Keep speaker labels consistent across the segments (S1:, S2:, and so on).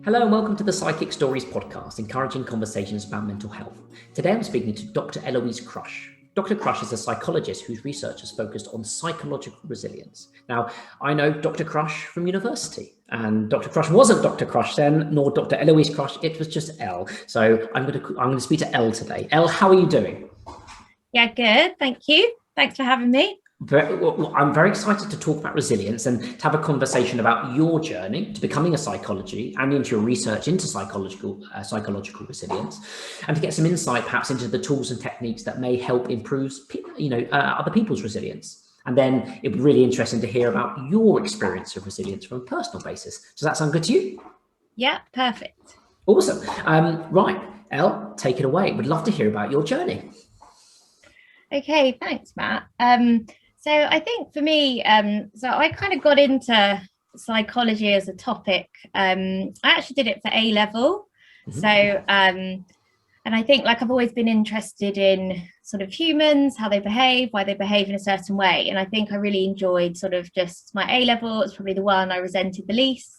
S1: Hello and welcome to the Psychic Stories podcast, encouraging conversations about mental health. Today I'm speaking to Dr Eloise Crush. Dr Crush is a psychologist whose research is focused on psychological resilience. Now, I know Dr Crush from university, and Dr Crush wasn't Dr Crush then, nor Dr Eloise Crush, it was just Elle. So I'm going to speak to Elle today. Elle, how are you doing?
S2: Yeah, good. Thank you. Thanks for having me.
S1: I'm very excited to talk about resilience and to have a conversation about your journey to becoming a psychologist and into your research into psychological resilience, and to get some insight perhaps into the tools and techniques that may help improve other people's resilience. And then it'd be really interesting to hear about your experience of resilience from a personal basis. Does that sound good to you?
S2: Yeah, perfect.
S1: Awesome. Right, Elle, take it away. We'd love to hear about your journey.
S2: Okay, thanks, Matt. So I think for me, so I kind of got into psychology as a topic. I actually did it for A level. Mm-hmm. So, and I think I've always been interested in sort of humans, how they behave, why they behave in a certain way. And I think I really enjoyed sort of just my A level. It's probably the one I resented the least,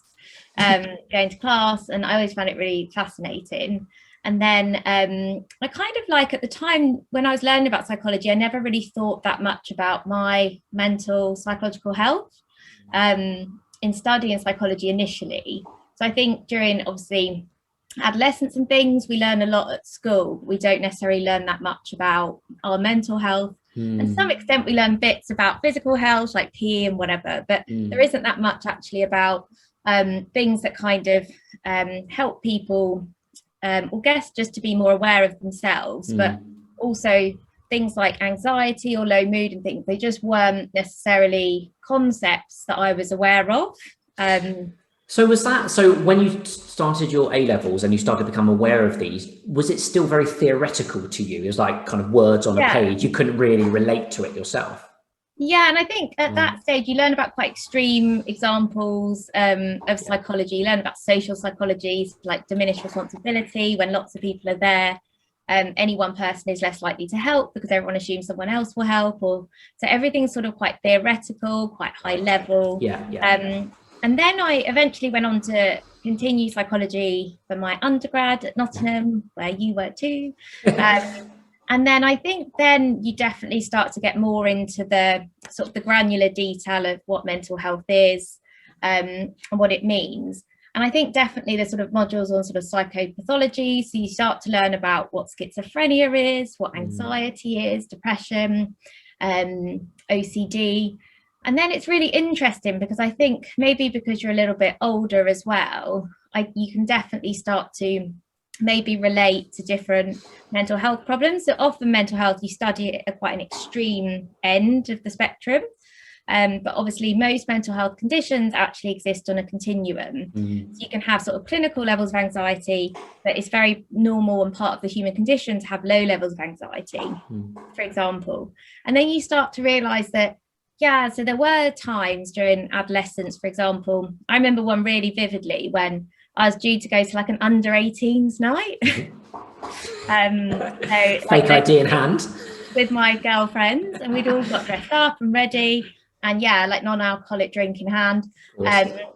S2: going to class. And I always found it really fascinating. And then I kind of at the time when I was learning about psychology, I never really thought that much about my mental psychological health in studying psychology initially. So I think during obviously adolescence and things, we learn a lot at school. We don't necessarily learn that much about our mental health. And to some extent, we learn bits about physical health, like PE and whatever, but there isn't that much actually about things that kind of help people or guess just to be more aware of themselves, but also things like anxiety or low mood and things, they just weren't necessarily concepts that I was aware of.
S1: So when you started your A levels and you started to become aware of these, was it still very theoretical to you? It was kind of words on a page, you couldn't really relate to it yourself?
S2: Yeah, and I think at that stage you learn about quite extreme examples of psychology. You learn about social psychology, like diminished responsibility, when lots of people are there. Any one person is less likely to help because everyone assumes someone else will help. So everything's sort of quite theoretical, quite high level. And then I eventually went on to continue psychology for my undergrad at Nottingham, where you were too. And then I think then you definitely start to get more into the sort of the granular detail of what mental health is and what it means. And I think definitely the sort of modules on sort of psychopathology. So you start to learn about what schizophrenia is, what anxiety is, depression, OCD. And then it's really interesting because I think maybe because you're a little bit older as well, you can definitely start to maybe relate to different mental health problems. So often mental health, you study it at quite an extreme end of the spectrum. But obviously most mental health conditions actually exist on a continuum. So you can have sort of clinical levels of anxiety, but it's very normal and part of the human condition to have low levels of anxiety, for example. And then you start to realize that, so there were times during adolescence, for example, I remember one really vividly when I was due to go to an under 18s night.
S1: Fake ID in hand.
S2: With my girlfriends, and we'd all got dressed up and ready, and non-alcoholic drink in hand. I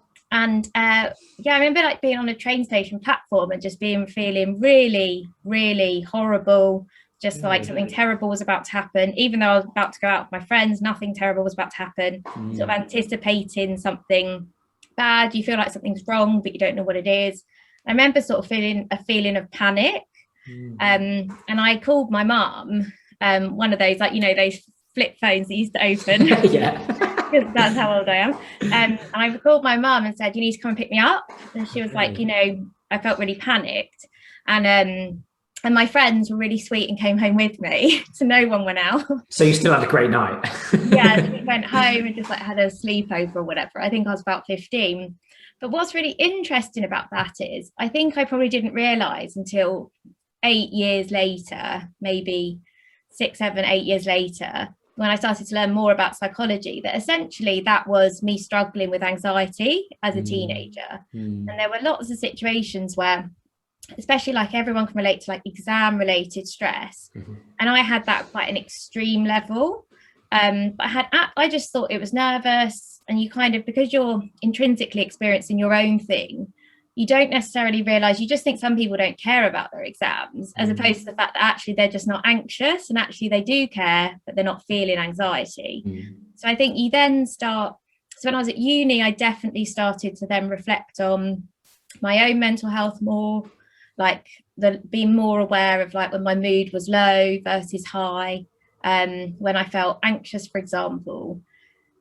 S2: remember being on a train station platform and just feeling really, really horrible. Just something terrible was about to happen, even though I was about to go out with my friends, nothing terrible was about to happen. Sort of anticipating something bad, you feel like something's wrong but you don't know what it is. I remember sort of feeling a feeling of panic, and I called my mum, one of those those flip phones that used to open. Because that's how old I am. And I called my mum and said, you need to come and pick me up. And she was like, I felt really panicked, and my friends were really sweet and came home with me, so no one went out.
S1: So you still had a great night?
S2: Yeah, we went home and just had a sleepover or whatever. I think I was about 15. But what's really interesting about that is I think I probably didn't realise until 8 years later, maybe 6, 7, 8 years later, when I started to learn more about psychology, that essentially that was me struggling with anxiety as a teenager. And there were lots of situations where, especially everyone can relate to exam related stress, and I had that quite an extreme level, but I just thought it was nervous, and you kind of, because you're intrinsically experiencing your own thing, you don't necessarily realize, you just think some people don't care about their exams, as opposed to the fact that actually they're just not anxious, and actually they do care, but they're not feeling anxiety. So I think you then start, so when I was at uni, I definitely started to then reflect on my own mental health more, like being more aware of like when my mood was low versus high, when I felt anxious, for example.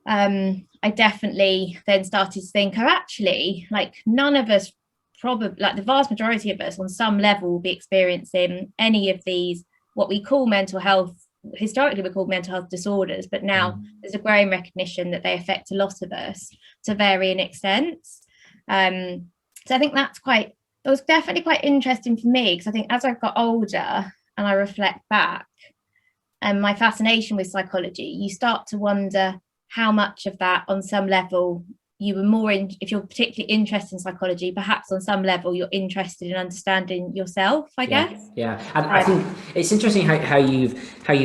S2: I definitely then started to think, oh, actually, like none of us, probably like the vast majority of us on some level, will be experiencing any of these, what we call mental health, historically we're called mental health disorders, but now there's a growing recognition that they affect a lot of us to varying extents. So I think that was definitely quite interesting for me, because I think as I've got older and I reflect back, and my fascination with psychology, you start to wonder how much of that on some level you were more in, if you're particularly interested in psychology, perhaps on some level you're interested in understanding yourself, I guess.
S1: Yeah, and I think it's interesting how you've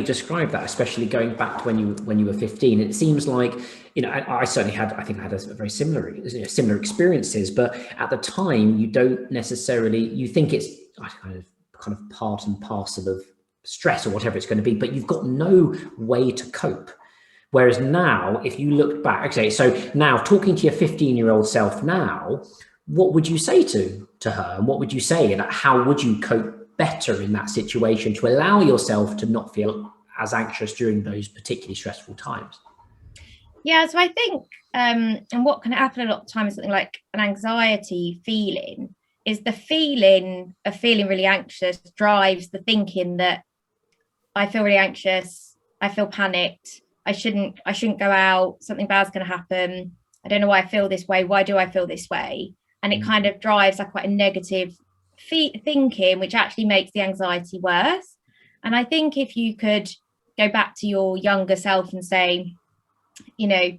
S1: described that, especially going back to when you were 15. It seems like, you know, I certainly had, I think I had a very similar experiences, but at the time you don't necessarily, you think it's kind of part and parcel of stress or whatever it's going to be, but you've got no way to cope. Whereas now, if you look back, okay, so now talking to your 15-year-old self now, what would you say to her? And what would you say? And how would you cope better in that situation to allow yourself to not feel as anxious during those particularly stressful times?
S2: Yeah, so I think, and what can happen a lot of times, something like an anxiety feeling, is the feeling of feeling really anxious drives the thinking that I feel really anxious, I feel panicked, I shouldn't go out, something bad's going to happen, I don't know why I feel this way, why do I feel this way? And it kind of drives like quite a negative thinking, which actually makes the anxiety worse. And I think if you could go back to your younger self and say, you know,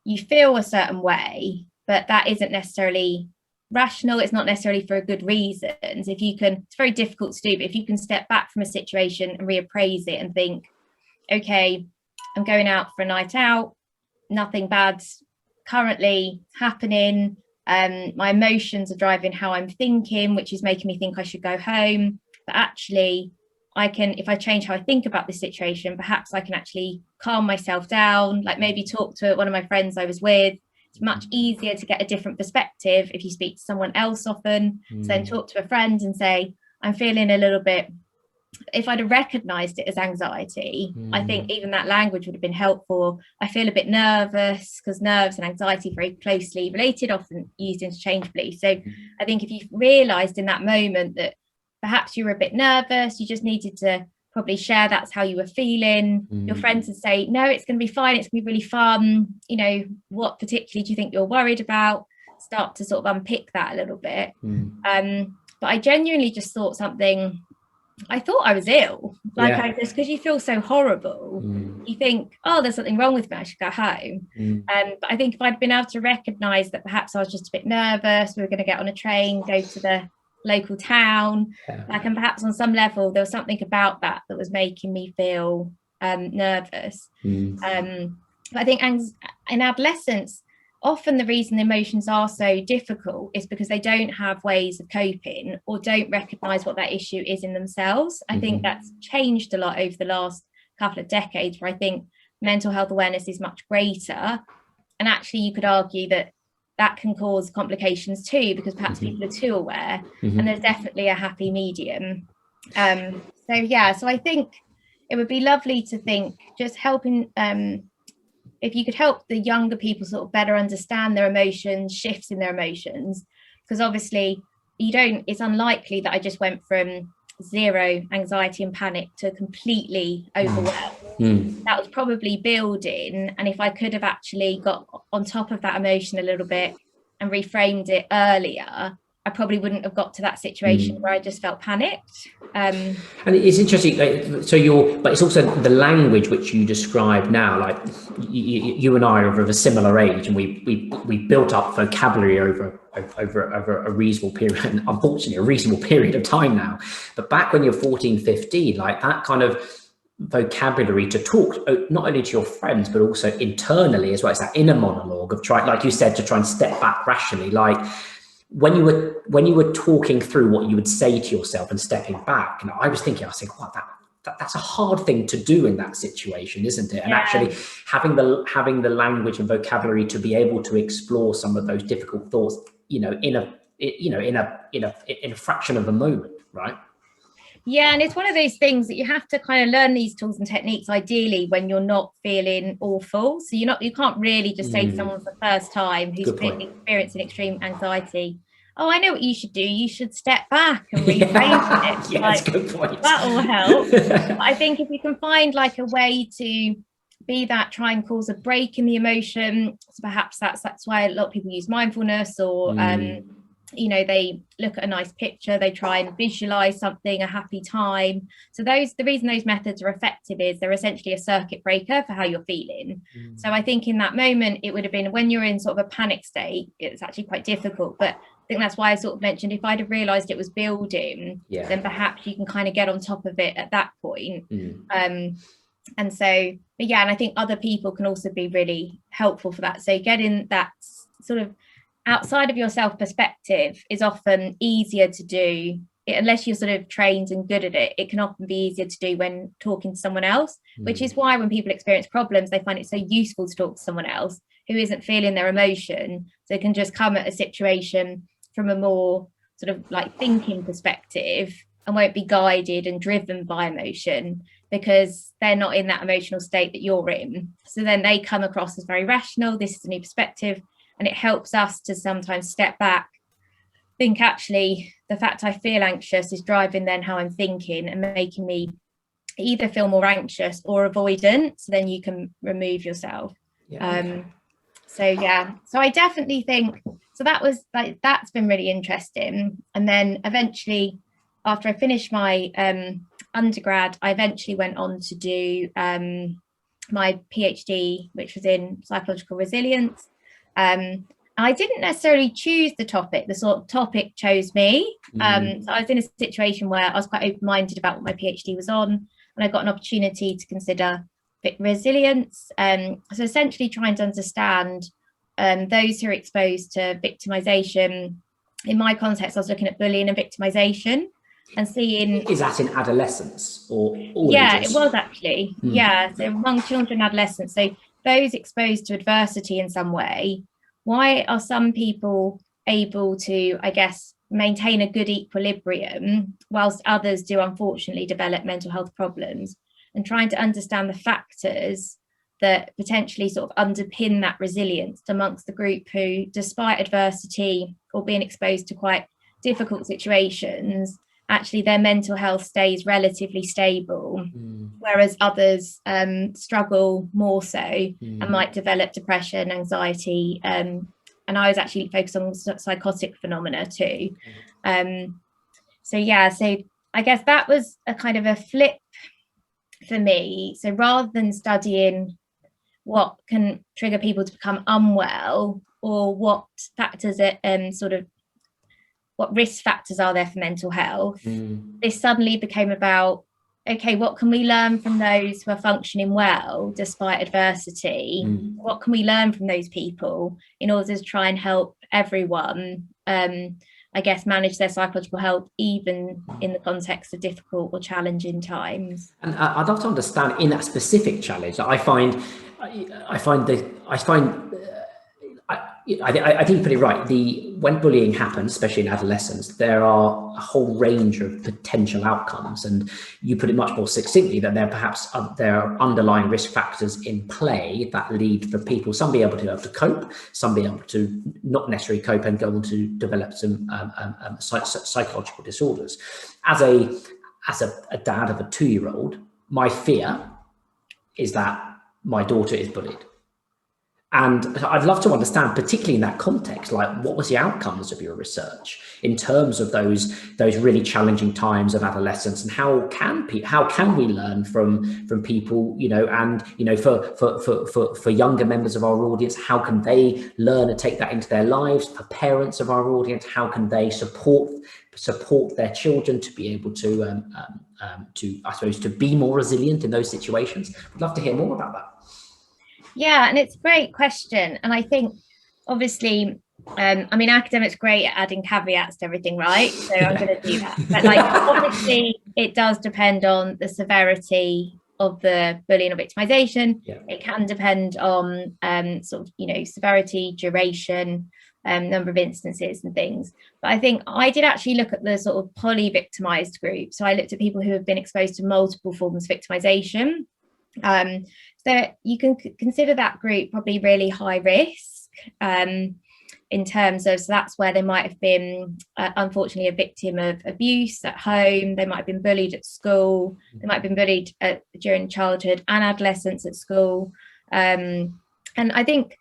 S2: you feel a certain way, but that isn't necessarily rational, it's not necessarily for a good reasons. If you can, it's very difficult to do, but if you can step back from a situation and reappraise it and think, okay, I'm going out for a night out, nothing bad's currently happening, my emotions are driving how I'm thinking, which is making me think I should go home, but actually I can, if I change how I think about this situation, perhaps I can actually calm myself down, like maybe talk to one of my friends I was with. It's much easier to get a different perspective if you speak to someone else often. So then talk to a friend and say, I'm feeling a little bit, if I'd have recognized it as anxiety, I think even that language would have been helpful. I feel a bit nervous, because nerves and anxiety are very closely related, often used interchangeably. So I think if you realized in that moment that perhaps you were a bit nervous, you just needed to probably share that's how you were feeling. Your friends would say, no, it's going to be fine, it's going to be really fun, you know, what particularly do you think you're worried about? Start to sort of unpick that a little bit. But I genuinely just thought I thought I was ill, like I just, because you feel so horrible, you think, oh, there's something wrong with me, I should go home. But I think if I'd been able to recognize that perhaps I was just a bit nervous, we were going to get on a train, go to the local town, like, and perhaps on some level there was something about that was making me feel nervous. But I think in adolescence, often the reason emotions are so difficult is because they don't have ways of coping or don't recognize what that issue is in themselves. I think that's changed a lot over the last couple of decades, where I think mental health awareness is much greater. And actually you could argue that can cause complications too, because perhaps people are too aware, and there's definitely a happy medium. So I think it would be lovely to think just helping, if you could help the younger people sort of better understand their emotions, shifts in their emotions, because obviously it's unlikely that I just went from zero anxiety and panic to completely overwhelmed. That was probably building, and if I could have actually got on top of that emotion a little bit and reframed it earlier, I probably wouldn't have got to that situation where I just felt panicked.
S1: And it's interesting, but it's also the language which you describe now, like you and I are of a similar age, and we built up vocabulary over a reasonable period, and unfortunately a reasonable period of time now. But back when you're 14, 15, like that kind of vocabulary to talk not only to your friends but also internally as well, it's that inner monologue of trying, like you said, to try and step back rationally, like when you were talking through what you would say to yourself and stepping back, and I was thinking, wow, that's a hard thing to do in that situation, isn't it? And actually having the language and vocabulary to be able to explore some of those difficult thoughts, in a fraction of a moment, right?
S2: Yeah, and it's one of those things that you have to kind of learn these tools and techniques ideally when you're not feeling awful. So you can't really just say to someone for the first time who's experiencing extreme anxiety, oh, I know what you should do. You should step back and reframe it.
S1: That's a good point.
S2: That will help. I think if you can find like a way to be that, try and cause a break in the emotion. So perhaps that's why a lot of people use mindfulness, or they look at a nice picture, they try and visualize something, a happy time. So the reason those methods are effective is they're essentially a circuit breaker for how you're feeling. So I think in that moment, it would have been when you're in sort of a panic state, it's actually quite difficult. But I think that's why I sort of mentioned, if I'd have realized it was building, then perhaps you can kind of get on top of it at that point. And I think other people can also be really helpful for that. So getting that sort of outside of yourself perspective is often easier to do, unless you're sort of trained and good at it. It can often be easier to do when talking to someone else, which is why when people experience problems, they find it so useful to talk to someone else who isn't feeling their emotion. So they can just come at a situation from a more sort of like thinking perspective and won't be guided and driven by emotion, because they're not in that emotional state that you're in. So then they come across as very rational. This is a new perspective. And it helps us to sometimes step back, think actually the fact I feel anxious is driving then how I'm thinking and making me either feel more anxious or avoidant. So then you can remove yourself. So I definitely think, so that was like, that's been really interesting. And then eventually, after I finished my undergrad, I eventually went on to do my PhD, which was in psychological resilience. I didn't necessarily choose the topic, the sort of topic chose me. So I was in a situation where I was quite open-minded about what my PhD was on, and I got an opportunity to consider resilience. So essentially trying to understand those who are exposed to victimization. In my context, I was looking at bullying and victimization and seeing...
S1: Is that in adolescence or
S2: ages? It was actually. So among children and adolescents. So those exposed to adversity in some way, why are some people able to, I guess, maintain a good equilibrium whilst others do unfortunately develop mental health problems, and trying to understand the factors that potentially sort of underpin that resilience amongst the group who, despite adversity or being exposed to quite difficult situations, actually their mental health stays relatively stable, whereas others struggle more so and might develop depression, anxiety. And I was actually focused on psychotic phenomena too. So I guess that was a kind of a flip for me. So rather than studying what can trigger people to become unwell, or what factors what risk factors are there for mental health, this suddenly became about, okay, what can we learn from those who are functioning well despite adversity? What can we learn from those people in order to try and help everyone, I guess, manage their psychological health, even in the context of difficult or challenging times?
S1: And I'd love to understand in that specific challenge that I think you put it right. When bullying happens, especially in adolescence, there are a whole range of potential outcomes, and you put it much more succinctly that there are underlying risk factors in play that lead for people, some be able to cope, some be able to not necessarily cope and go on to develop some psychological disorders. As a dad of a 2-year-old, my fear is that my daughter is bullied. And I'd love to understand, particularly in that context, like what was the outcomes of your research in terms of those really challenging times of adolescence, and how can we learn from people, and for younger members of our audience, how can they learn and take that into their lives? For parents of our audience, how can they support their children to be able to to be more resilient in those situations? I'd love to hear more about that.
S2: Yeah, and it's a great question. And I think, obviously, I mean, academics are great at adding caveats to everything, right? So I'm going to do that. But like, obviously, it does depend on the severity of the bullying or victimization.
S1: Yeah.
S2: It can depend on sort of, you know, severity, duration, number of instances and things. But I think I did actually look at the sort of poly-victimized group. So I looked at people who have been exposed to multiple forms of victimization. So you can consider that group probably really high risk. In terms of, so that's where they might have been unfortunately a victim of abuse at home, they might have been bullied at school, they might have been bullied during childhood and adolescence at school. And I think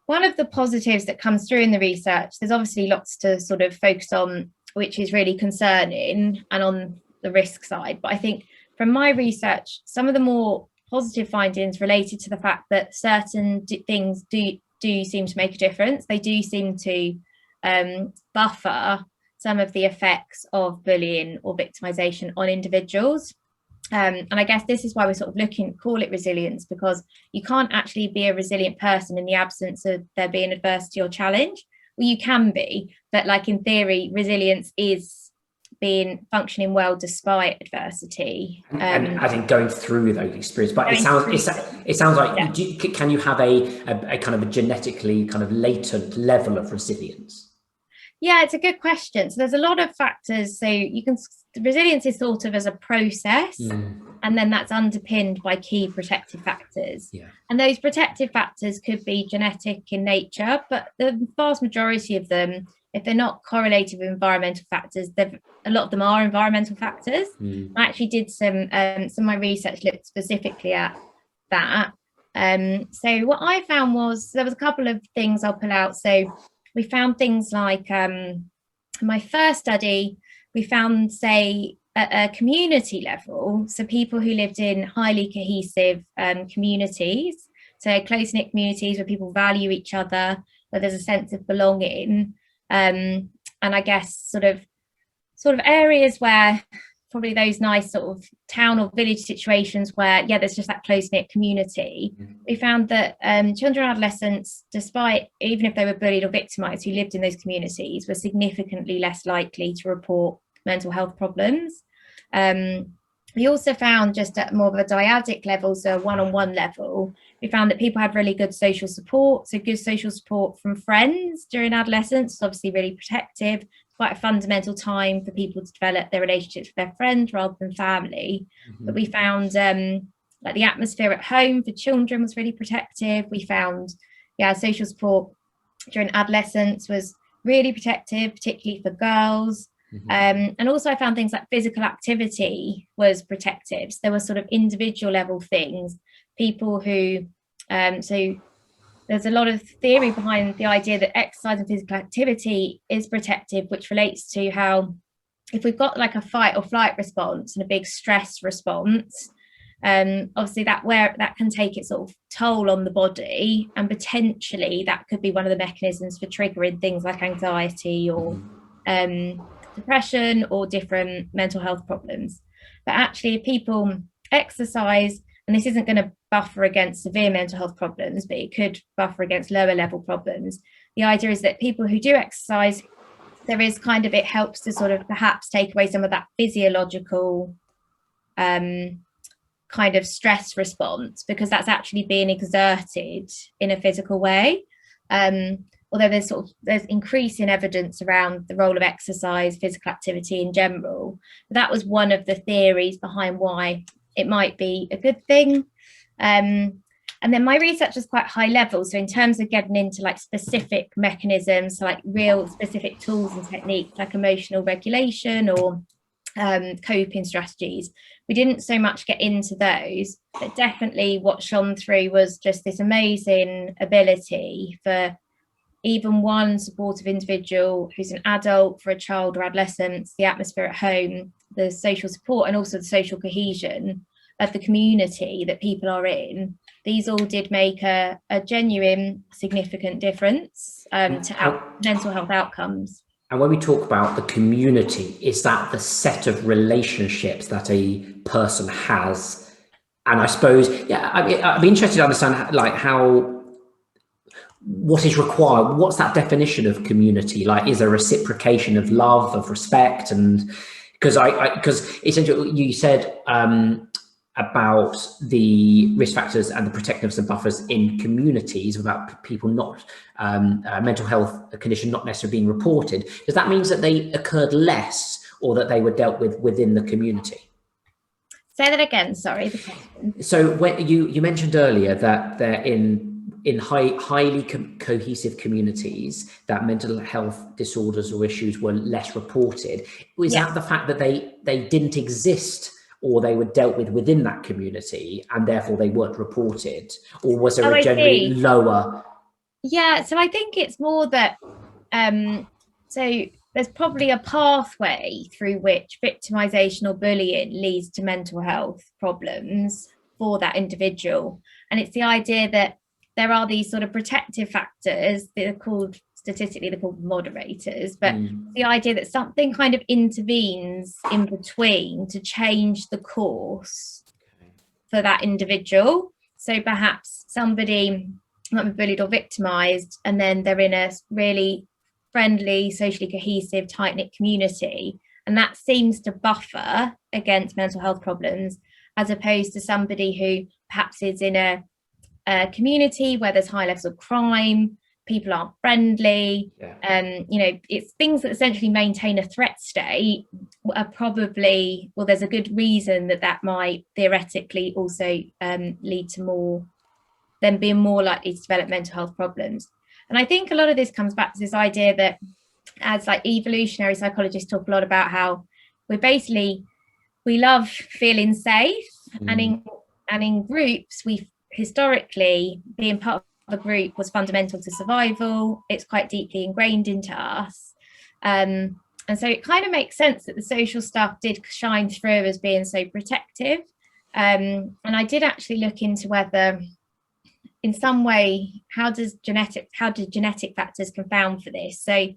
S2: one of the positives that comes through in the research, there's obviously lots to sort of focus on, which is really concerning and on the risk side, but I think from my research, some of the more positive findings related to the fact that certain things do seem to make a difference. They do seem to buffer some of the effects of bullying or victimization on individuals. And I guess this is why we're sort of call it resilience, because you can't actually be a resilient person in the absence of there being adversity or challenge. Well, you can be, but like in theory, resilience is being functioning well despite adversity.
S1: And I think going through those experiences, but it sounds like, yeah. Can you have a kind of a genetically kind of latent level of resilience?
S2: Yeah, it's a good question. So there's a lot of factors. So resilience is thought of as a process, and then that's underpinned by key protective factors. Yeah. And those protective factors could be genetic in nature, but the vast majority of them, if they're not correlated with environmental factors, a lot of them are environmental factors. I actually did some of my research looked specifically at that. So what I found was there was a couple of things I'll pull out. So we found things like my first study, we found, say, at a community level, so people who lived in highly cohesive communities, so close-knit communities where people value each other, where there's a sense of belonging. And I guess sort of areas where probably those nice sort of town or village situations where, yeah, there's just that close-knit community. We found that children and adolescents, despite, even if they were bullied or victimized, who lived in those communities, were significantly less likely to report mental health problems. We also found, just at more of a dyadic level, so a one-on-one level, we found that people had really good social support. So good social support from friends during adolescence is obviously really protective. It's quite a fundamental time for people to develop their relationships with their friends rather than family. But we found like the atmosphere at home for children was really protective. We found, yeah, social support during adolescence was really protective, particularly for girls. And also I found things like physical activity was protective. So there were sort of individual level things, people who, so there's a lot of theory behind the idea that exercise and physical activity is protective, which relates to how if we've got like a fight or flight response and a big stress response, obviously that can take its sort of toll on the body, and potentially that could be one of the mechanisms for triggering things like anxiety or depression or different mental health problems. But actually, if people exercise, and this isn't going to buffer against severe mental health problems, but it could buffer against lower level problems. The idea is that people who do exercise, there is kind of, it helps to sort of perhaps take away some of that physiological kind of stress response, because that's actually being exerted in a physical way. Although there's increasing evidence around the role of exercise, physical activity in general. But that was one of the theories behind why it might be a good thing. And then my research was quite high level. So in terms of getting into like specific mechanisms, so like real specific tools and techniques like emotional regulation or coping strategies, we didn't so much get into those, but definitely what shone through was just this amazing ability for even one supportive individual who's an adult, for a child or adolescent, the atmosphere at home, the social support, and also the social cohesion of the community that people are in. These all did make a genuine, significant difference to mental health outcomes.
S1: And when we talk about the community, is that the set of relationships that a person has? And I suppose, yeah, I'd be interested to understand, like, how, what is required? What's that definition of community? Like, is there reciprocation of love, of respect? And because essentially you said about the risk factors and the protectiveness and buffers in communities, about people not mental health condition not necessarily being reported. Does that mean that they occurred less, or that they were dealt with within the community?
S2: Say that again, sorry, the question.
S1: So when you mentioned earlier that they're in highly cohesive communities, that mental health disorders or issues were less reported. Was that the fact that they didn't exist, or they were dealt with within that community and therefore they weren't reported? Or was there a generally lower?
S2: Yeah, so I think it's more that, so there's probably a pathway through which victimization or bullying leads to mental health problems for that individual. And it's the idea that there are these sort of protective factors that are called, statistically, they're called moderators, but the idea that something kind of intervenes in between to change the course for that individual. So perhaps somebody might be bullied or victimized, and then they're in a really friendly, socially cohesive, tight-knit community, and that seems to buffer against mental health problems, as opposed to somebody who perhaps is in a community where there's high levels of crime, people aren't friendly, it's things that essentially maintain a threat state are probably, well, there's a good reason that might theoretically also lead to more, them being more likely to develop mental health problems. And I think a lot of this comes back to this idea that, as like evolutionary psychologists talk a lot about, how we love feeling safe, and in groups, we historically, being part of a group was fundamental to survival. It's quite deeply ingrained into us, and so it kind of makes sense that the social stuff did shine through as being so protective. And I did actually look into whether, in some way, how do genetic factors confound for this? So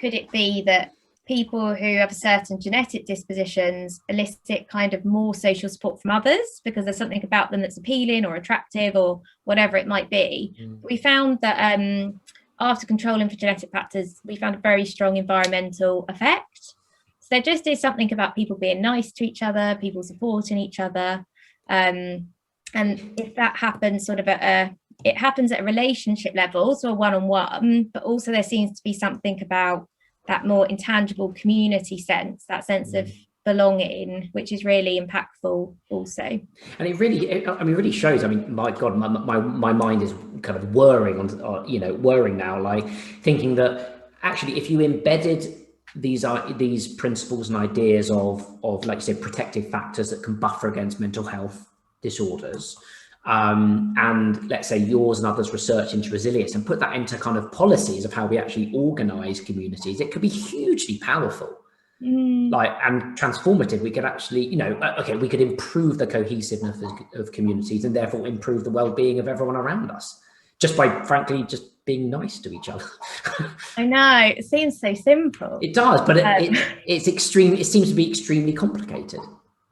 S2: could it be that people who have certain genetic dispositions elicit kind of more social support from others because there's something about them that's appealing or attractive or whatever it might be? We found that after controlling for genetic factors, we found a very strong environmental effect. So there just is something about people being nice to each other, people supporting each other. And if that happens sort of it happens at a relationship level, so a one-on-one, but also there seems to be something about that more intangible community sense, that sense of belonging, which is really impactful also.
S1: And it really shows. I mean, my God, my mind is kind of whirring now, like thinking that actually, if you embedded these principles and ideas of, like you said, protective factors that can buffer against mental health disorders, and let's say yours and others' research into resilience, and put that into kind of policies of how we actually organize communities, it could be hugely powerful, like, and transformative. We could actually, we could improve the cohesiveness of communities and therefore improve the well-being of everyone around us, just by frankly just being nice to each other.
S2: I know, it seems so simple.
S1: It does, but it's extreme. It seems to be extremely complicated.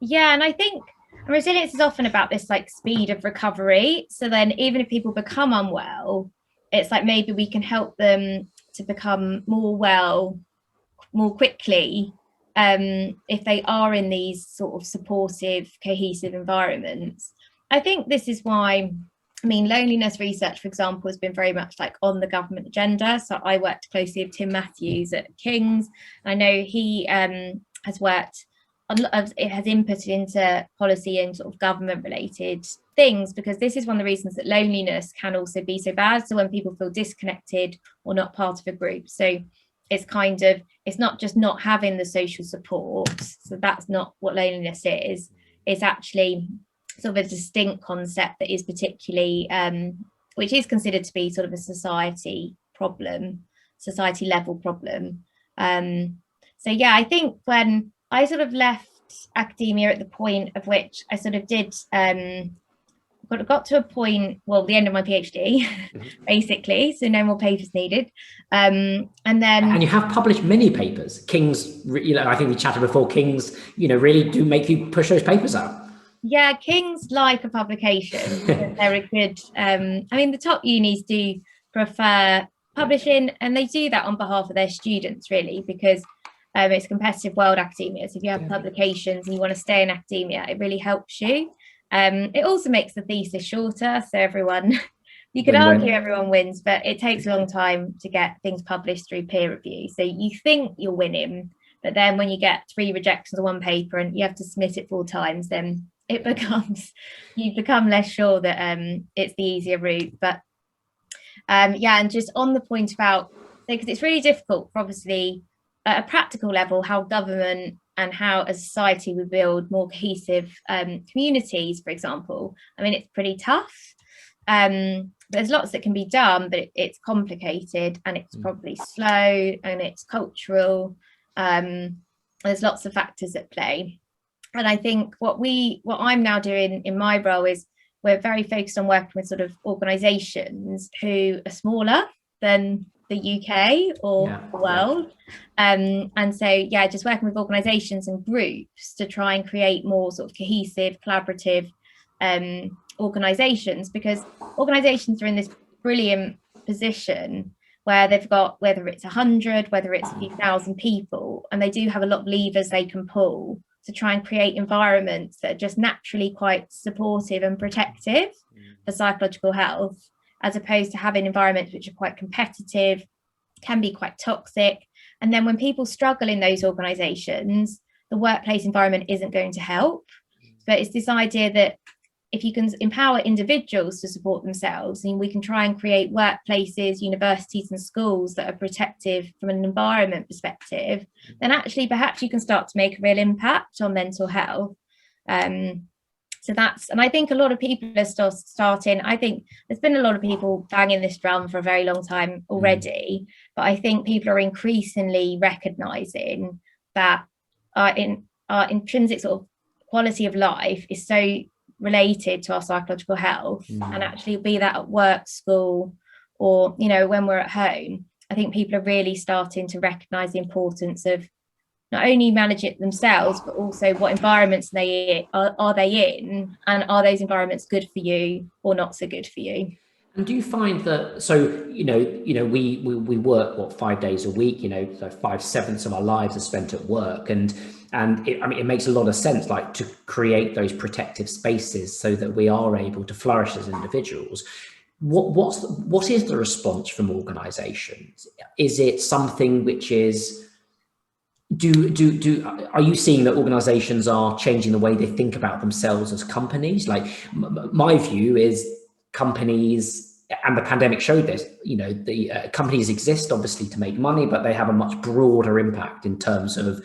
S2: Yeah, and I think resilience is often about this like speed of recovery. So then even if people become unwell, it's like maybe we can help them to become more well more quickly if they are in these sort of supportive, cohesive environments. I think this is why, I mean, loneliness research, for example, has been very much like on the government agenda. So I worked closely with Tim Matthews at King's. I know he has worked, it has inputted into policy and sort of government related things, because this is one of the reasons that loneliness can also be so bad. So when people feel disconnected or not part of a group, so it's not just not having the social support. So that's not what loneliness is. It's actually sort of a distinct concept that is particularly, which is considered to be sort of a society level problem. So yeah, I think when I sort of left academia at the point of which I sort of did, got to a point, well, the end of my PhD, basically, so no more papers needed. And you have published many papers. King's, I think we chatted before, King's, really do make you push those papers out. Yeah, King's like a publication. They're a good, I mean, the top unis do prefer publishing, and they do that on behalf of their students, really, because it's a competitive world, academia. So if you have publications and you want to stay in academia, it really helps you. It also makes the thesis shorter, so everyone, you could argue everyone wins, but it takes a long time to get things published through peer review. So you think you're winning, but then when you get 3 rejections on one paper and you have to submit it 4 times, then it becomes, you become less sure that it's the easier route. But yeah, and just on the point about, because it's really difficult for, obviously at a practical level, how government and how as a society we build more cohesive communities, for example. I mean, it's pretty tough. There's lots that can be done, but it's complicated, and it's probably slow, and it's cultural. There's lots of factors at play. And I think what I'm now doing in my role is we're very focused on working with sort of organisations who are smaller than the UK or the world. And so, yeah, just working with organisations and groups to try and create more sort of cohesive, collaborative organisations, because organisations are in this brilliant position where they've got, whether it's 100, whether it's a few thousand people, and they do have a lot of levers they can pull to try and create environments that are just naturally quite supportive and protective for psychological health, as opposed to having environments which are quite competitive, can be quite toxic. And then when people struggle in those organisations, the workplace environment isn't going to help. But it's this idea that if you can empower individuals to support themselves, and we can try and create workplaces, universities and schools that are protective from an environment perspective, then actually perhaps you can start to make a real impact on mental health. So that's, and I think a lot of people are starting, I think there's been a lot of people banging this drum for a very long time already, but I think people are increasingly recognising that our intrinsic sort of quality of life is so related to our psychological health, and actually be that at work, school, or, you know, when we're at home. I think people are really starting to recognise the importance of not only manage it themselves, but also what environments are they in, and are those environments good for you or not so good for you.
S1: And do you find that, so, we work, what, 5 days a week, so 5/7 of our lives are spent at work, and it makes a lot of sense, like, to create those protective spaces so that we are able to flourish as individuals. What is the response from organizations? Is it something which is, are you seeing that organizations are changing the way they think about themselves as companies? Like, my view is companies, and the pandemic showed this, the companies exist obviously to make money, but they have a much broader impact in terms of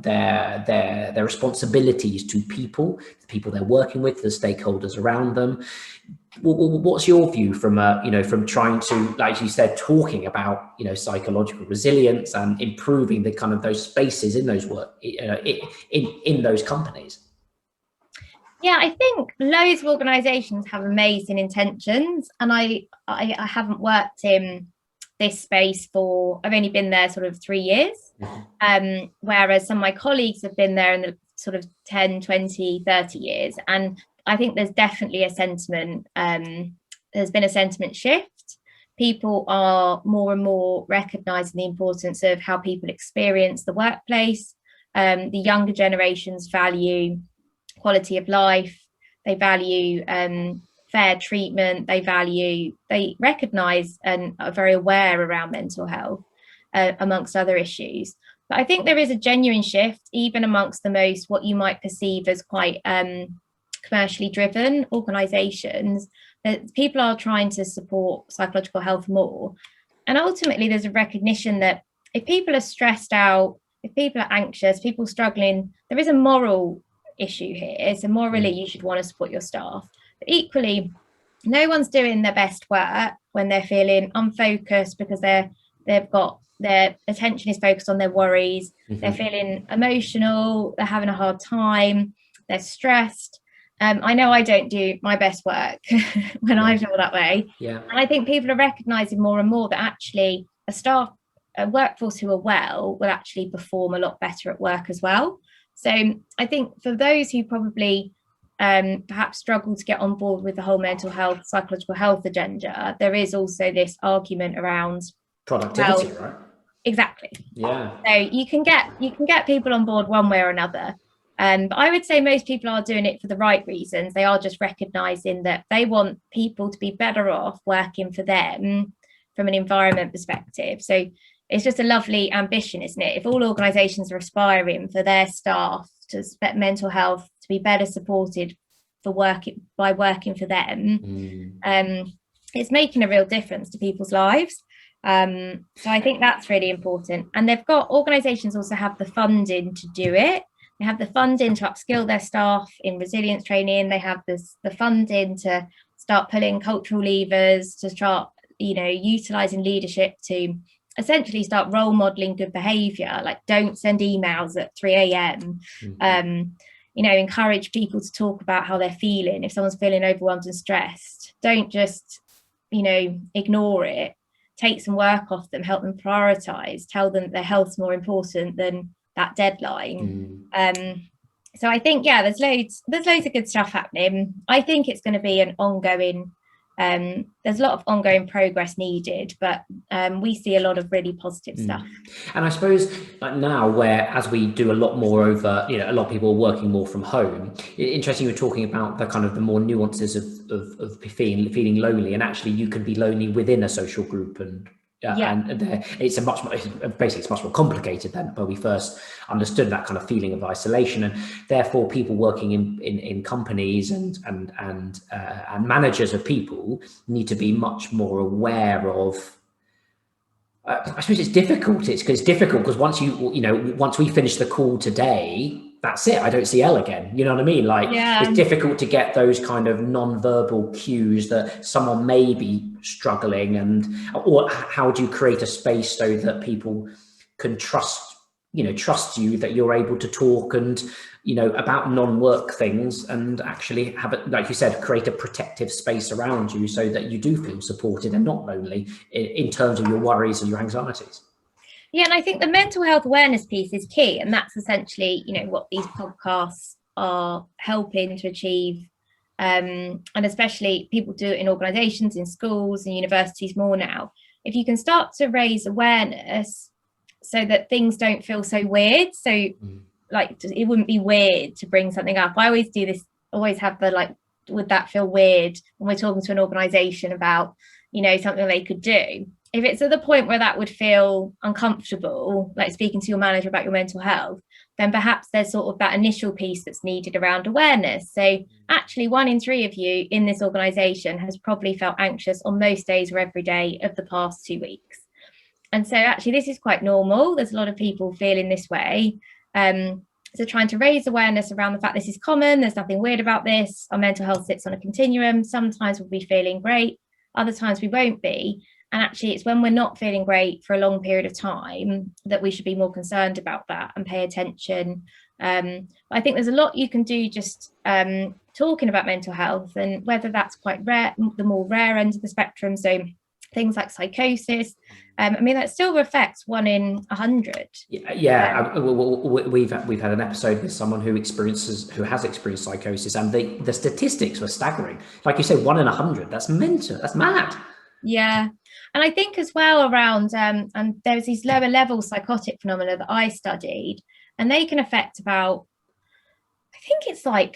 S1: their responsibilities to people, the people they're working with, the stakeholders around them. What's your view from trying to, like you said, talking about psychological resilience and improving the kind of those spaces in those work in those companies?
S2: Yeah, I think loads of organisations have amazing intentions, and I haven't worked in this space I've only been there sort of 3 years, whereas some of my colleagues have been there in the sort of 10, 20, 30 years. And I think there's definitely a sentiment, there's been a sentiment shift. People are more and more recognising the importance of how people experience the workplace. The younger generations value quality of life, they value fair treatment, they recognise and are very aware around mental health, amongst other issues. But I think there is a genuine shift, even amongst the most, what you might perceive as quite commercially driven organisations, that people are trying to support psychological health more. And ultimately there's a recognition that if people are stressed out, if people are anxious, people struggling, there is a moral issue here. So morally you should want to support your staff, but equally no one's doing their best work when they're feeling unfocused, because they've got their attention is focused on their worries, they're feeling emotional, they're having a hard time, they're stressed. I know I don't do my best work when I feel that way. And I think people are recognizing more and more that actually a workforce who are well will actually perform a lot better at work as well. So I think for those who probably perhaps struggle to get on board with the whole mental health, psychological health agenda, there is also this argument around
S1: productivity, right?
S2: Exactly.
S1: Yeah.
S2: So you can get people on board one way or another. But I would say most people are doing it for the right reasons. They are just recognizing that they want people to be better off working for them from an environment perspective. So it's just a lovely ambition, isn't it? If all organizations are aspiring for their staff to expect mental health to be better supported by working for them, it's making a real difference to people's lives. So I think that's really important. And organizations also have the funding to do it. They have the funding to upskill their staff in resilience training. They have the funding to start pulling cultural levers, to start, utilizing leadership to essentially start role modeling good behavior, like don't send emails at 3 a.m. Encourage people to talk about how they're feeling. If someone's feeling overwhelmed and stressed, don't just, ignore it. Take some work off them, help them prioritize, tell them their health's more important than that deadline. So I think, there's loads of good stuff happening. I think it's going to be an ongoing, there's a lot of ongoing progress needed, but we see a lot of really positive stuff.
S1: And I suppose like now, where as we do a lot more over, a lot of people are working more from home. Interesting, you were talking about the kind of the more nuances of feeling lonely, and actually you can be lonely within a social group, and it's much more complicated than when we first understood that kind of feeling of isolation, and therefore people working in companies and managers of people need to be much more aware of. I suppose it's difficult. It's difficult because once we finish the call today, that's it. I don't see Elle again. You know what I mean? It's difficult to get those kind of non-verbal cues that someone may be struggling, or how do you create a space so that people can trust you, that you're able to talk and, about non-work things, and actually have it, like you said, create a protective space around you so that you do feel supported and not lonely in terms of your worries and your anxieties.
S2: Yeah, and I think the mental health awareness piece is key, and that's essentially, what these podcasts are helping to achieve. And especially people do it in organizations, in schools and universities more now. If you can start to raise awareness so that things don't feel so weird. So it wouldn't be weird to bring something up. I always do this, always have the would that feel weird when we're talking to an organization about, something they could do? If it's at the point where that would feel uncomfortable, like speaking to your manager about your mental health, then perhaps there's sort of that initial piece that's needed around awareness. So actually 1 in 3 of you in this organization has probably felt anxious on most days or every day of the past 2 weeks. And so actually this is quite normal. There's a lot of people feeling this way. So trying to raise awareness around the fact this is common, there's nothing weird about this. Our mental health sits on a continuum. Sometimes we'll be feeling great, other times we won't be. And actually it's when we're not feeling great for a long period of time that we should be more concerned about that and pay attention. I think there's a lot you can do just talking about mental health, and whether that's quite rare, the more rare end of the spectrum. So things like psychosis, that still affects 1 in 100. We've
S1: had an episode with someone who has experienced psychosis, and the statistics were staggering. Like you say, 1 in 100. That's mental. That's mad.
S2: Yeah, and I think as well around and there's these lower level psychotic phenomena that I studied, and they can affect about, I think it's I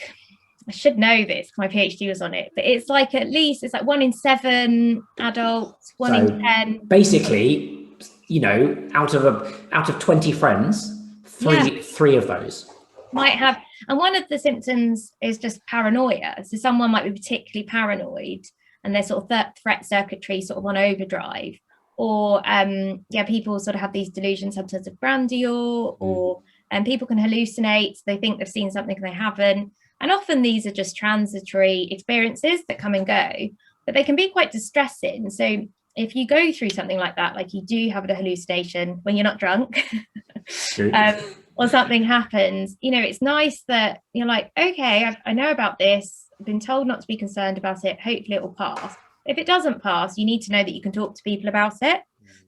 S2: should know this, my PhD was on it, but it's at least 1 in 7 adults, 1 in 10.
S1: Basically, out of 20 friends, three of those
S2: might have. And one of the symptoms is just paranoia. So someone might be particularly paranoid, and their sort of threat circuitry sort of on overdrive, or people sort of have these delusions sometimes of grandeur, or people can hallucinate. So they think they've seen something and they haven't. And often these are just transitory experiences that come and go, but they can be quite distressing. So if you go through something like that, like you do have a hallucination when you're not drunk, or something happens, it's nice that you're like, okay, I know about this. I've been told not to be concerned about it. Hopefully it will pass. If it doesn't pass, you need to know that you can talk to people about it.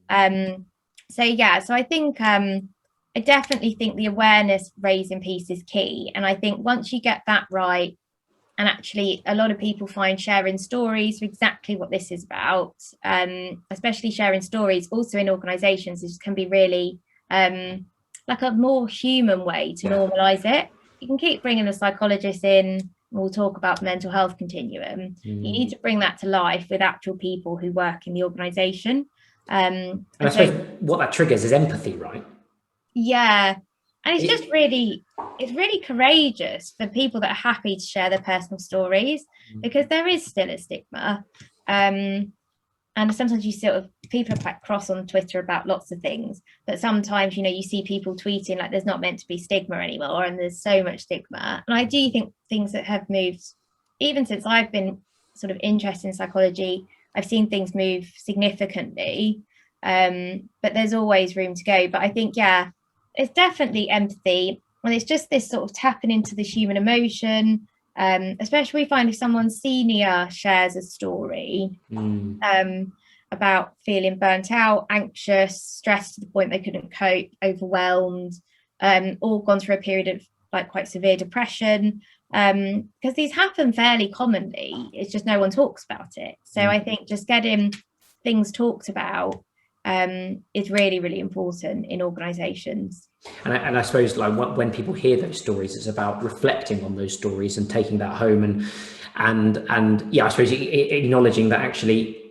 S2: So I think I definitely think the awareness raising piece is key. And I think once you get that right, and actually a lot of people find sharing stories for exactly what this is about, especially sharing stories also in organizations, this can be really like a more human way to normalize it. You can keep bringing the psychologist in, we'll talk about mental health continuum. You need to bring that to life with actual people who work in the organization.
S1: And I suppose what that triggers is empathy, right?
S2: Yeah. And it's just really, it's really courageous for people that are happy to share their personal stories, because there is still a stigma. And sometimes you sort of, people are quite cross on Twitter about lots of things, but sometimes, you know, you see people tweeting like there's not meant to be stigma anymore, and there's so much stigma. And I do think things that have moved, even since I've been sort of interested in psychology, I've seen things move significantly, but there's always room to go. But I think, yeah, it's definitely empathy, and it's just this sort of tapping into the human emotion. Especially we find if someone senior shares a story about feeling burnt out, anxious, stressed to the point they couldn't cope, overwhelmed, or gone through a period of like quite severe depression, because these happen fairly commonly, it's just no one talks about it. So I think just getting things talked about is really, really important in organizations.
S1: And I suppose like when people hear those stories, it's about reflecting on those stories and taking that home, and yeah, I suppose acknowledging that actually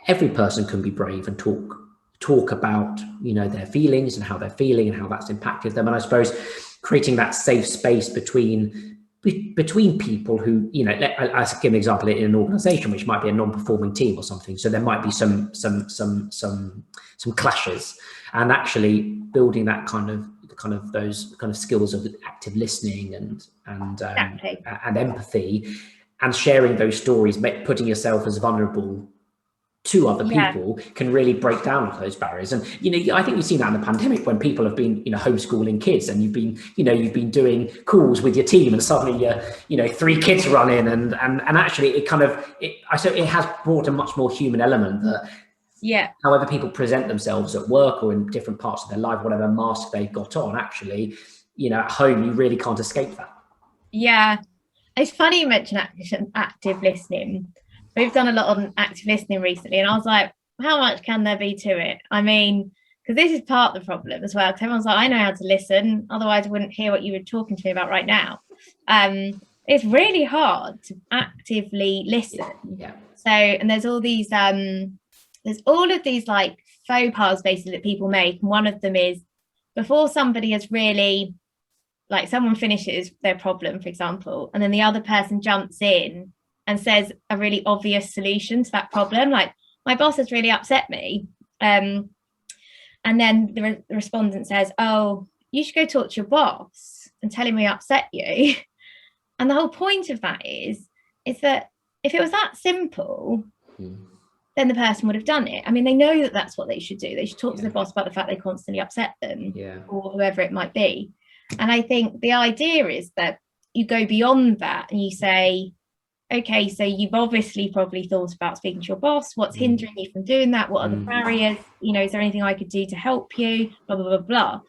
S1: every person can be brave and talk about, you know, their feelings and how they're feeling and how that's impacted them. And I suppose creating that safe space between people who, you know, I'll give an example in an organization which might be a non-performing team or something, so there might be some clashes, and actually building that kind of those kind of skills of active listening and empathy, and sharing those stories, putting yourself as vulnerable to other people, can really break down those barriers. And, you know, I think you've seen that in the pandemic when people have been, you know, homeschooling kids, and you've been doing calls with your team, and suddenly you know, 3 kids run in, and actually it has brought a much more human element that, however people present themselves at work or in different parts of their life, whatever mask they've got on, actually, you know, at home, you really can't escape that.
S2: Yeah. It's funny you mentioned active listening. We've done a lot on active listening recently, and I was like, how much can there be to it? I mean, because this is part of the problem as well, because everyone's like, I know how to listen, otherwise I wouldn't hear what you were talking to me about right now. It's really hard to actively listen. So, and there's all these like faux pas basically that people make, and one of them is before somebody has really, like, someone finishes their problem, for example, and then the other person jumps in and says a really obvious solution to that problem, like, my boss has really upset me, and then the respondent says, oh, you should go talk to your boss and tell him he upset you. And the whole point of that is that if it was that simple, then the person would have done it. I mean, they know that that's what they should do. They should talk to the boss about the fact they constantly upset them, or whoever it might be. And I think the idea is that you go beyond that and you say, okay, so you've obviously probably thought about speaking to your boss. What's hindering you from doing that? What are the barriers? You know, is there anything I could do to help you? Blah, blah, blah, blah.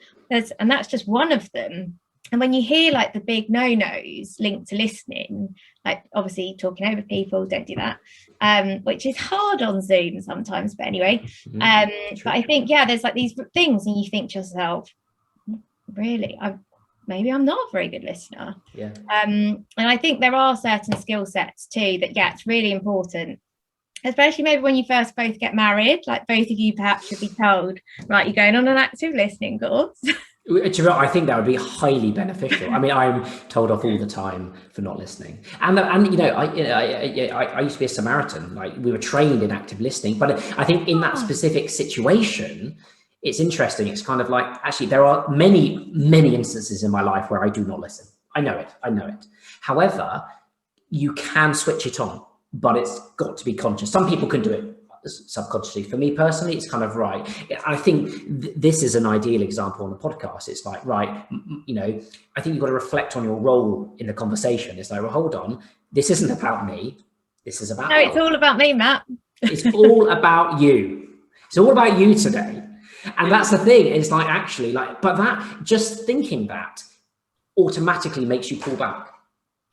S2: And that's just one of them. And when you hear like the big no-nos linked to listening, like obviously talking over people, don't do that, which is hard on Zoom sometimes, but anyway. But I think, there's like these things, and you think to yourself, really, maybe I'm not a very good listener. And I think there are certain skill sets too that, it's really important, especially maybe when you first both get married, like both of you perhaps should be told, right, you're going on an active listening course.
S1: I think that would be highly beneficial. I mean, I'm told off all the time for not listening, and you know, I used to be a Samaritan. Like, we were trained in active listening, but I think in that specific situation, it's interesting. It's kind of like, actually, there are many instances in my life where I do not listen. I know it. However, you can switch it on, but it's got to be conscious. Some people can do it subconsciously. For me personally, it's kind of right. I think this is an ideal example on the podcast. It's like, right, you know, I think you've got to reflect on your role in the conversation. It's like, well, hold on, this isn't about me. This is about
S2: it's all about me, Matt.
S1: It's all about you. It's all about you today. And that's the thing. It's like, actually, like, but that, just thinking that automatically makes you pull back.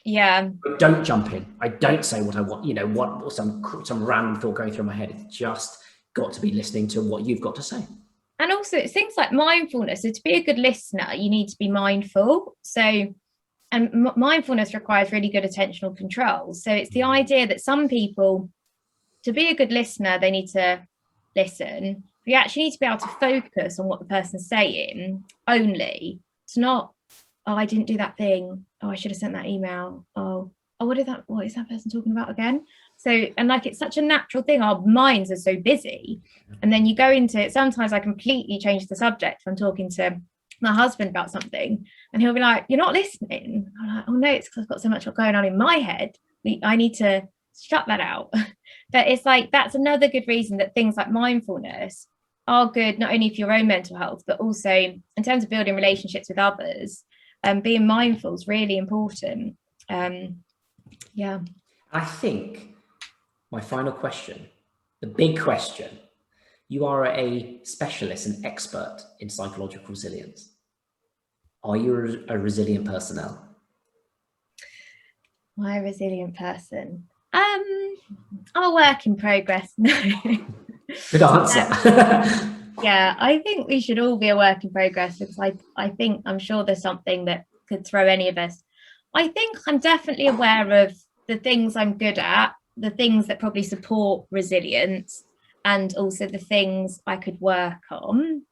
S2: Yeah.
S1: But don't jump in. I don't say what I want, what some random thought going through my head. It's just got to be listening to what you've got to say.
S2: And also it's things like mindfulness. So to be a good listener, you need to be mindful. So, and mindfulness requires really good attentional control. So it's the idea that some people, to be a good listener, they need to listen. You actually need to be able to focus on what the person's saying only. It's not, oh, I didn't do that thing. Oh, I should have sent that email. Oh, what is that person talking about again? So, and like, it's such a natural thing. Our minds are so busy. And then you go into it. Sometimes I completely change the subject. I'm talking to my husband about something and he'll be like, you're not listening. I'm like, oh no, it's because I've got so much going on in my head. I need to shut that out. But it's like, that's another good reason that things like mindfulness are good, not only for your own mental health, but also in terms of building relationships with others. Being mindful is really important. Yeah.
S1: I think my final question, the big question, you are a specialist and expert in psychological resilience. Are you a resilient person, Elle?
S2: Am I a resilient person? I'm a work in progress. No.
S1: Good answer.
S2: Yeah, I think we should all be a work in progress because I'm sure there's something that could throw any of us. I think I'm definitely aware of the things I'm good at, the things that probably support resilience, and also the things I could work on.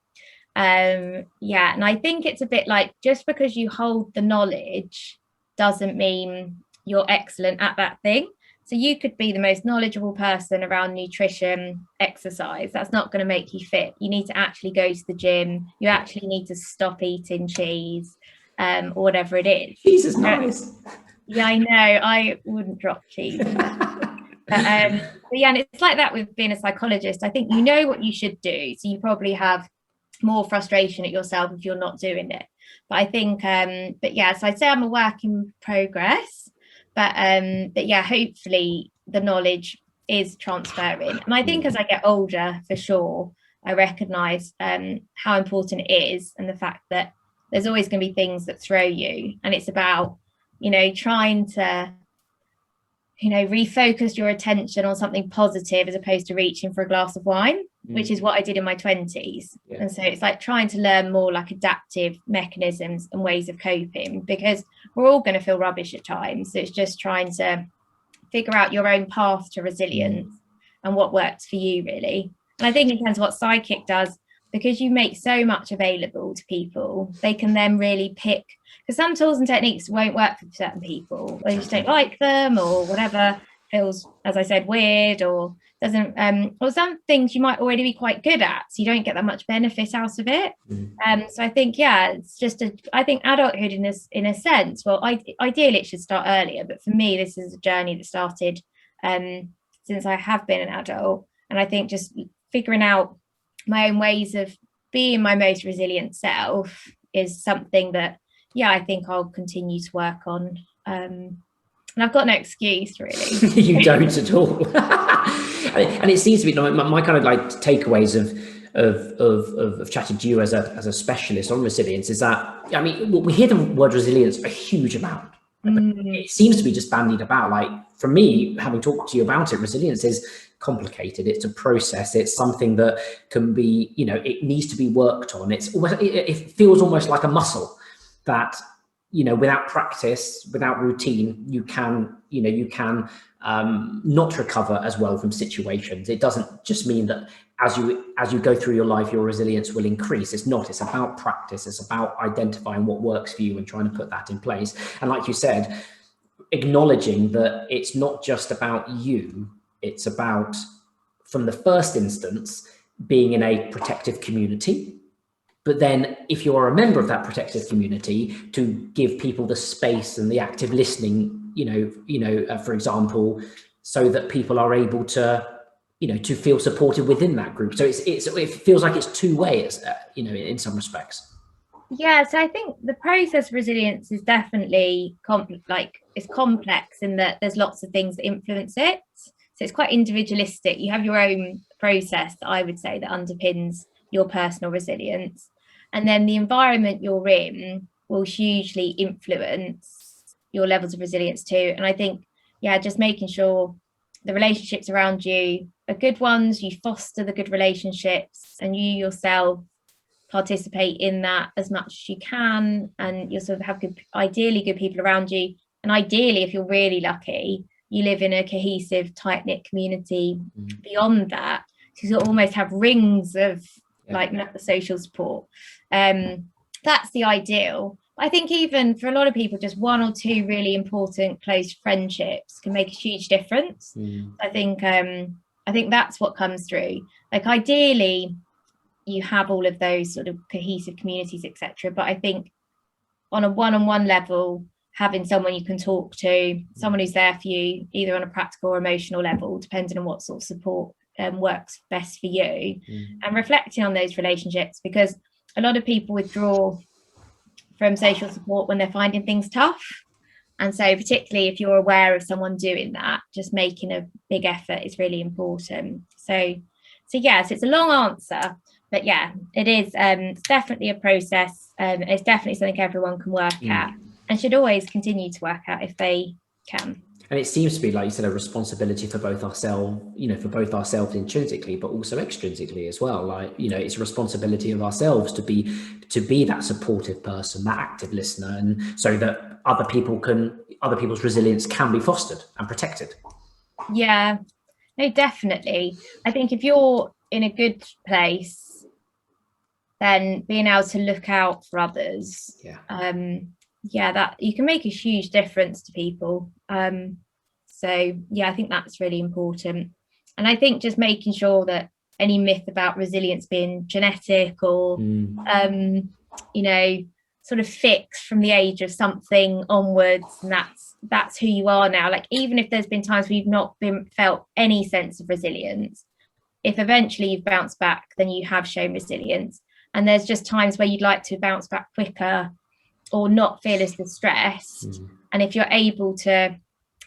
S2: Yeah, and I think it's a bit like, just because you hold the knowledge doesn't mean you're excellent at that thing. So you could be the most knowledgeable person around nutrition, exercise. That's not going to make you fit. You need to actually go to the gym. You actually need to stop eating cheese, or whatever it is.
S1: Cheese is nice.
S2: Yeah, I know. I wouldn't drop cheese. But yeah, and it's like that with being a psychologist. I think you know what you should do. So you probably have more frustration at yourself if you're not doing it. But I think, but yeah, so I'd say I'm a work in progress. But yeah, hopefully the knowledge is transferring. And I think as I get older, for sure, I recognise how important it is, and the fact that there's always going to be things that throw you. And it's about, trying to, refocus your attention on something positive as opposed to reaching for a glass of wine, which is what I did in my 20s. Yeah. And so it's like trying to learn more like adaptive mechanisms and ways of coping, because we're all going to feel rubbish at times. So it's just trying to figure out your own path to resilience and what works for you, really. And I think in terms of what Sidekick does, because you make so much available to people, they can then really pick, because some tools and techniques won't work for certain people, or you just don't like them, or whatever, feels, as I said, weird, or doesn't, or some things you might already be quite good at, so you don't get that much benefit out of it. So I think, yeah, it's just I think adulthood in a sense, well, ideally it should start earlier, but for me, this is a journey that started since I have been an adult. And I think just figuring out my own ways of being my most resilient self is something that, yeah, I think I'll continue to work on. And I've got no excuse, really.
S1: You don't at all. And it seems to be my kind of like takeaways of chatting to you as a specialist on resilience is that, I mean, we hear the word resilience a huge amount. It seems to be just bandied about. Like, for me, having talked to you about it, resilience is complicated. It's a process. It's something that can be, it needs to be worked on. It feels almost like a muscle that, without practice, without routine, you can not recover as well from situations. It doesn't just mean that as you go through your life, your resilience will increase. It's not. It's about practice. It's about identifying what works for you and trying to put that in place. And like you said, acknowledging that it's not just about you. It's about, from the first instance, being in a protective community. But then if you're a member of that protective community, to give people the space and the active listening, for example, so that people are able to, to feel supported within that group. So it feels like it's two-way, in some respects.
S2: Yeah, so I think the process of resilience is definitely it's complex in that there's lots of things that influence it. So it's quite individualistic. You have your own process that I would say that underpins your personal resilience. And then the environment you're in will hugely influence your levels of resilience too. And I think, yeah, just making sure the relationships around you are good ones, you foster the good relationships, and you yourself participate in that as much as you can, and you sort of have good, ideally good people around you. And ideally, if you're really lucky, you live in a cohesive, tight-knit community beyond that. So you almost have rings of like social support. That's the ideal. I think even for a lot of people, just one or two really important close friendships can make a huge difference. I think that's what comes through. Like ideally, you have all of those sort of cohesive communities, etc. But I think on a one-on-one level, having someone you can talk to, someone who's there for you, either on a practical or emotional level, depending on what sort of support works best for you, and reflecting on those relationships, because a lot of people withdraw from social support when they're finding things tough. And so particularly if you're aware of someone doing that, just making a big effort is really important. So yes, it's a long answer, but yeah, it is it's definitely a process. It's definitely something everyone can work at, and should always continue to work at if they can.
S1: And it seems to be, like you said, a responsibility for both ourselves, for both ourselves intrinsically, but also extrinsically as well. Like, it's a responsibility of ourselves to be that supportive person, that active listener, and so that other people's resilience can be fostered and protected.
S2: Yeah, no, definitely. I think if you're in a good place, then being able to look out for others, that you can make a huge difference to people. So yeah, I think that's really important. And I think just making sure that any myth about resilience being genetic or sort of fixed from the age of something onwards, and that's who you are now. Like, even if there's been times where you've not felt any sense of resilience, if eventually you've bounced back, then you have shown resilience. And there's just times where you'd like to bounce back quicker or not feel as distressed. And if you're able to,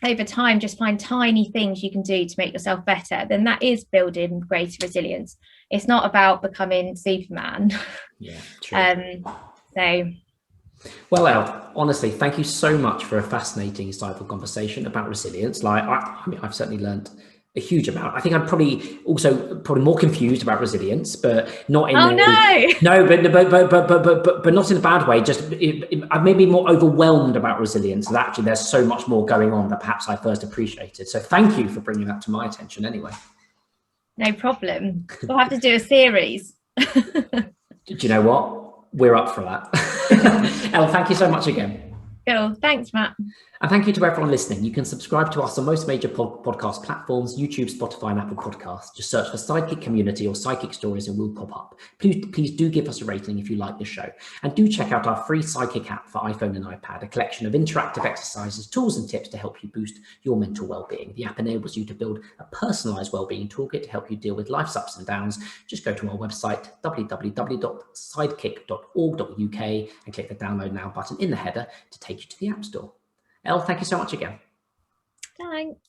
S2: over time, just find tiny things you can do to make yourself better, then that is building greater resilience. It's not about becoming Superman.
S1: Yeah, true.
S2: So,
S1: well, Elle, honestly, thank you so much for a fascinating, insightful conversation about resilience. Like, I mean, I've certainly learned a huge amount. I think I'm probably more confused about resilience, but not in but not in a bad way. Just I may be more overwhelmed about resilience. That actually there's so much more going on that perhaps I first appreciated. So thank you for bringing that to my attention. Anyway,
S2: no problem. We'll have to do a series.
S1: Do you know what? We're up for that. Elle, thank you so much again.
S2: Cool. Thanks, Matt.
S1: And thank you to everyone listening. You can subscribe to us on most major podcast platforms, YouTube, Spotify, and Apple Podcasts. Just search for Sidekick Community or Psychic Stories and we'll pop up. Please do give us a rating if you like the show. And do check out our free Psychic app for iPhone and iPad, a collection of interactive exercises, tools, and tips to help you boost your mental well-being. The app enables you to build a personalized well-being toolkit to help you deal with life's ups and downs. Just go to our website, www.sidekick.org.uk, and click the download now button in the header to take you to the App Store. Elle, thank you so much again.
S2: Thanks.